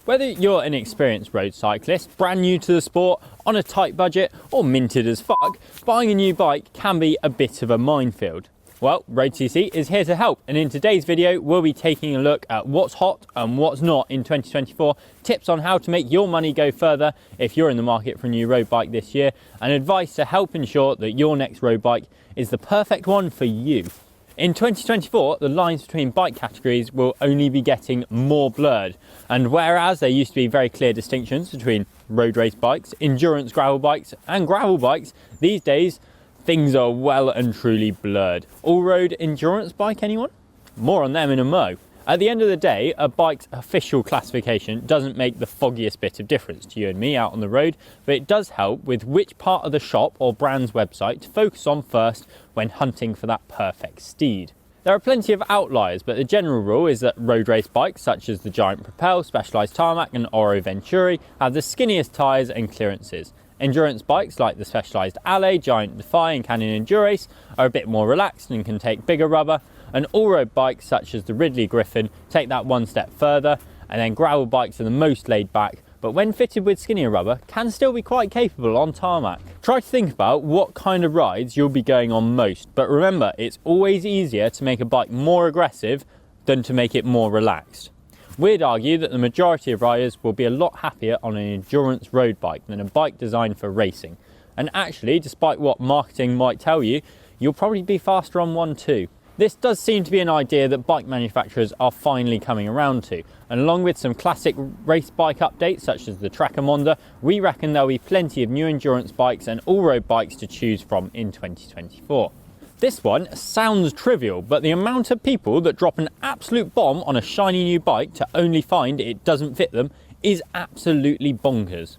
Whether you're an experienced road cyclist, brand new to the sport, on a tight budget, or minted as fuck, buying a new bike can be a bit of a minefield. Well, road.cc is here to help, and in today's video we'll be taking a look at what's hot and what's not in 2024, tips on how to make your money go further if you're in the market for a new road bike this year, and advice to help ensure that your next road bike is the perfect one for you. In 2024, the lines between bike categories will only be getting more blurred, and whereas there used to be very clear distinctions between road race bikes, endurance gravel bikes and gravel bikes, these days things are well and truly blurred. All-road endurance bike, anyone? More on them in a mo. At the end of the day, a bike's official classification doesn't make the foggiest bit of difference to you and me out on the road, but it does help with which part of the shop or brand's website to focus on first when hunting for that perfect steed. There are plenty of outliers, but the general rule is that road race bikes such as the Giant Propel, Specialized Tarmac and Oro Venturi have the skinniest tyres and clearances. Endurance bikes like the Specialized Alley, Giant Defy and Canyon Endurace are a bit more relaxed and can take bigger rubber, and all-road bikes such as the Ridley Griffin take that one step further, and then gravel bikes are the most laid back, but when fitted with skinnier rubber can still be quite capable on tarmac. Try to think about what kind of rides you'll be going on most, but remember, it's always easier to make a bike more aggressive than to make it more relaxed. We'd argue that the majority of riders will be a lot happier on an endurance road bike than a bike designed for racing. And actually, despite what marketing might tell you, you'll probably be faster on one too. This does seem to be an idea that bike manufacturers are finally coming around to, and along with some classic race bike updates such as the Tracker Monda, we reckon there'll be plenty of new endurance bikes and all-road bikes to choose from in 2024. This one sounds trivial, but the amount of people that drop an absolute bomb on a shiny new bike to only find it doesn't fit them is absolutely bonkers.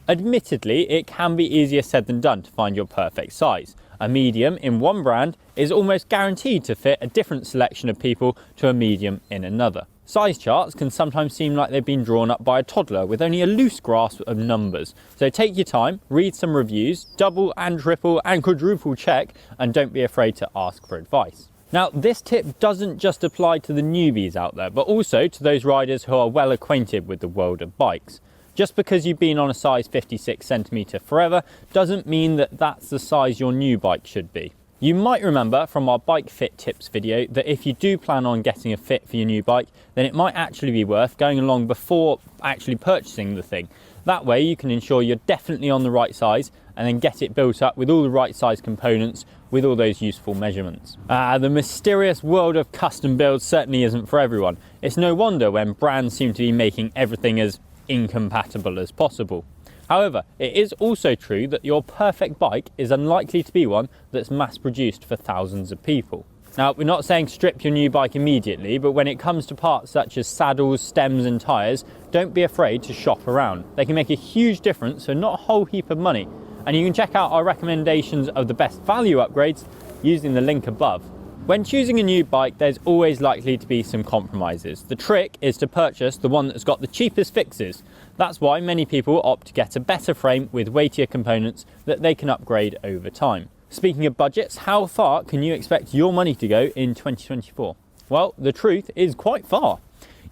Admittedly, it can be easier said than done to find your perfect size. A medium in one brand is almost guaranteed to fit a different selection of people to a medium in another. Size charts can sometimes seem like they've been drawn up by a toddler with only a loose grasp of numbers. So take your time, read some reviews, double and triple and quadruple check, and don't be afraid to ask for advice. Now, this tip doesn't just apply to the newbies out there, but also to those riders who are well acquainted with the world of bikes. Just because you've been on a size 56cm forever doesn't mean that that's the size your new bike should be. You might remember from our bike fit tips video that if you do plan on getting a fit for your new bike, then it might actually be worth going along before actually purchasing the thing. That way you can ensure you're definitely on the right size and then get it built up with all the right size components with all those useful measurements. The mysterious world of custom builds certainly isn't for everyone. It's no wonder when brands seem to be making everything as incompatible as possible. However, it is also true that your perfect bike is unlikely to be one that's mass produced for thousands of people. Now, we're not saying strip your new bike immediately, but when it comes to parts such as saddles, stems and tyres, don't be afraid to shop around. They can make a huge difference for not a whole heap of money, and you can check out our recommendations of the best value upgrades using the link above. When choosing a new bike, there's always likely to be some compromises. The trick is to purchase the one that's got the cheapest fixes. That's why many people opt to get a better frame with weightier components that they can upgrade over time. Speaking of budgets, how far can you expect your money to go in 2024? Well, the truth is quite far.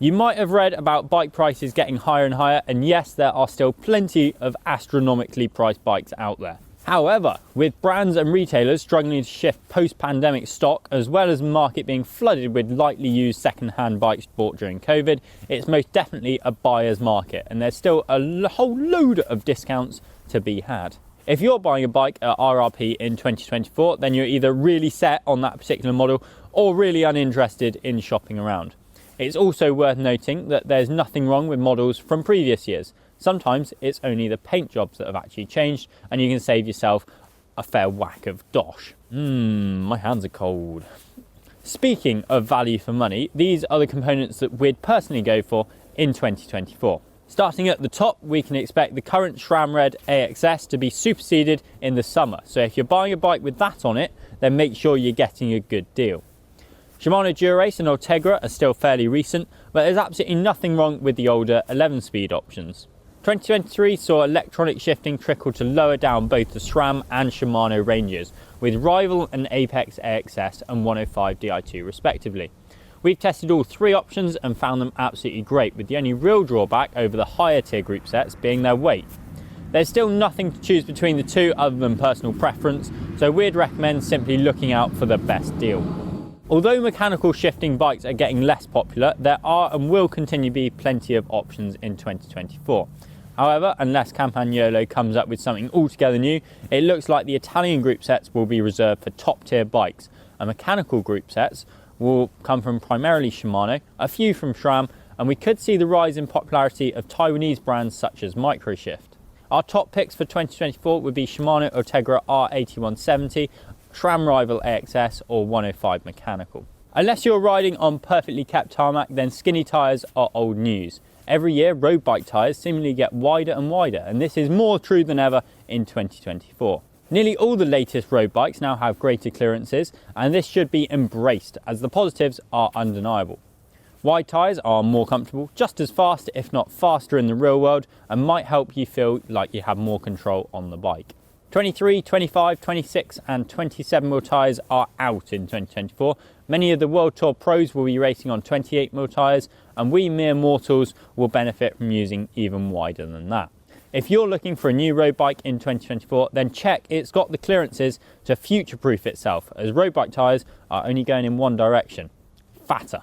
You might have read about bike prices getting higher and higher, and yes, there are still plenty of astronomically priced bikes out there. However, with brands and retailers struggling to shift post-pandemic stock, as well as the market being flooded with lightly used second-hand bikes bought during COVID, it's most definitely a buyer's market, and there's still a whole load of discounts to be had. If you're buying a bike at RRP in 2024, then you're either really set on that particular model or really uninterested in shopping around. It's also worth noting that there's nothing wrong with models from previous years. Sometimes it's only the paint jobs that have actually changed, and you can save yourself a fair whack of dosh. My hands are cold. Speaking of value for money, these are the components that we'd personally go for in 2024. Starting at the top, we can expect the current SRAM Red AXS to be superseded in the summer. So if you're buying a bike with that on it, then make sure you're getting a good deal. Shimano Endurace and Ultegra are still fairly recent, but there's absolutely nothing wrong with the older 11-speed options. 2023 saw electronic shifting trickle to lower down both the SRAM and Shimano ranges, with Rival and Apex AXS and 105 Di2 respectively. We've tested all three options and found them absolutely great, with the only real drawback over the higher tier group sets being their weight. There's still nothing to choose between the two other than personal preference, so we'd recommend simply looking out for the best deal. Although mechanical shifting bikes are getting less popular, there are and will continue to be plenty of options in 2024. However, unless Campagnolo comes up with something altogether new, it looks like the Italian group sets will be reserved for top tier bikes, and mechanical group sets will come from primarily Shimano, a few from SRAM, and we could see the rise in popularity of Taiwanese brands such as Microshift. Our top picks for 2024 would be Shimano Ultegra R8170, SRAM Rival AXS or 105 mechanical. Unless you're riding on perfectly kept tarmac, then skinny tyres are old news. Every year, road bike tyres seemingly get wider and wider, and this is more true than ever in 2024. Nearly all the latest road bikes now have greater clearances, and this should be embraced as the positives are undeniable. Wide tyres are more comfortable, just as fast if not faster in the real world, and might help you feel like you have more control on the bike. 23, 25, 26 and 27mm tyres are out in 2024. Many of the World Tour pros will be racing on 28mm tyres, and we mere mortals will benefit from using even wider than that. If you're looking for a new road bike in 2024, then check it's got the clearances to future-proof itself, as road bike tyres are only going in one direction: fatter.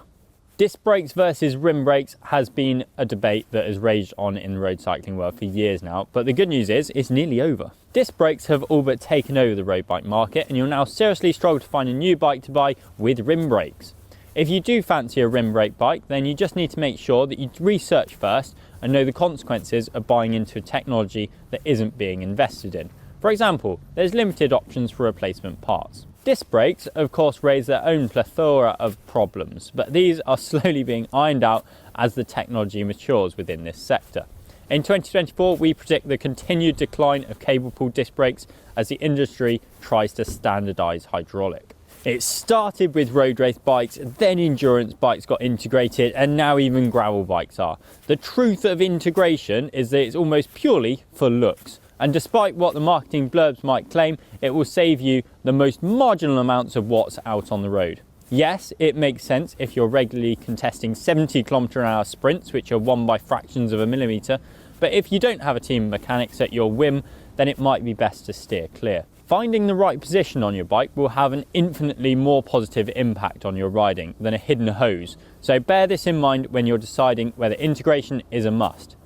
Disc brakes versus rim brakes has been a debate that has raged on in the road cycling world for years now, but the good news is it's nearly over. Disc brakes have all but taken over the road bike market, and you'll now seriously struggle to find a new bike to buy with rim brakes. If you do fancy a rim brake bike, then you just need to make sure that you research first and know the consequences of buying into a technology that isn't being invested in. For example, there's limited options for replacement parts. Disc brakes, of course, raise their own plethora of problems, but these are slowly being ironed out as the technology matures within this sector. In 2024, we predict the continued decline of cable-pulled disc brakes as the industry tries to standardise hydraulic. It started with road race bikes, then endurance bikes got integrated, and now even gravel bikes are. The truth of integration is that it's almost purely for looks. And despite what the marketing blurbs might claim, it will save you the most marginal amounts of watts out on the road. Yes, it makes sense if you're regularly contesting 70km/h sprints, which are won by fractions of a millimetre, but if you don't have a team of mechanics at your whim, then it might be best to steer clear. Finding the right position on your bike will have an infinitely more positive impact on your riding than a hidden hose, so bear this in mind when you're deciding whether integration is a must.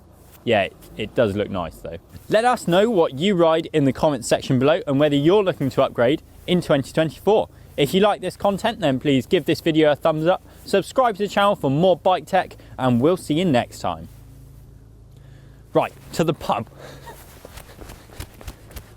Yeah, it does look nice though. Let us know what you ride in the comments section below and whether you're looking to upgrade in 2024. If you like this content, then please give this video a thumbs up, subscribe to the channel for more bike tech, and we'll see you next time. Right, to the pub.